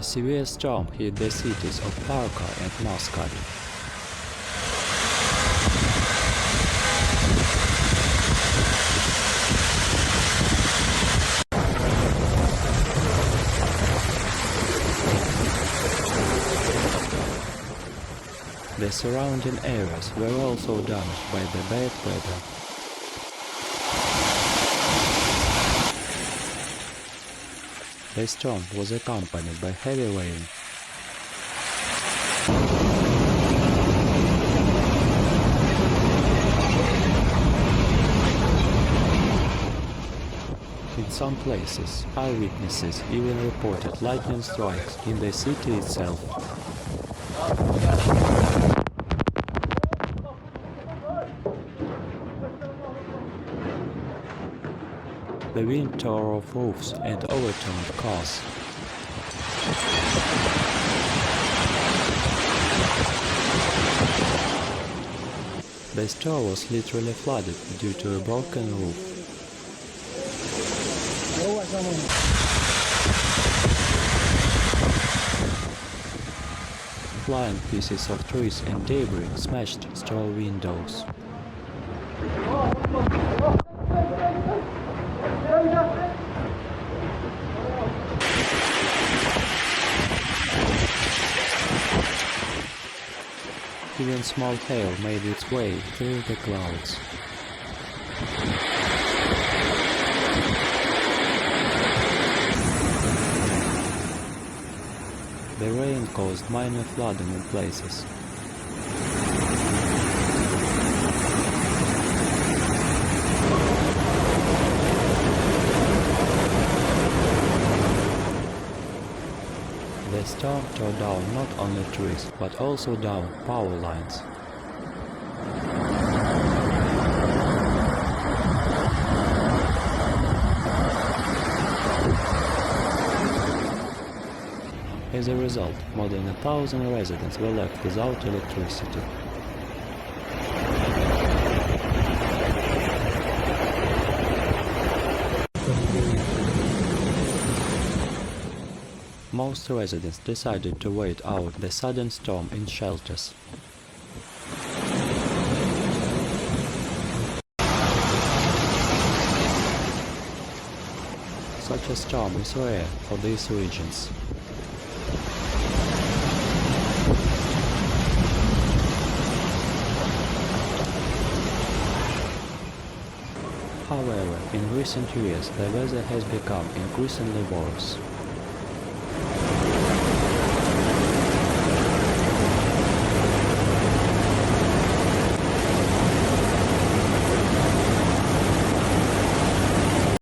severe storm hit the cities of Barka and Muscat. The surrounding areas were also damaged by the bad weather. The storm was accompanied by heavy rain. In some places, eyewitnesses even reported lightning strikes in the city itself. The wind tore off roofs and overturned cars. The store was literally flooded due to a broken roof. Flying pieces of trees and debris smashed store windows. Even small hail made its way through the clouds. The rain caused minor flooding in places. The storm tore down not only trees, but also down power lines. As a result, more than 1,000 residents were left without electricity. Most residents decided to wait out the sudden storm in shelters. Such a storm is rare for these regions. However, in recent years the weather has become increasingly worse.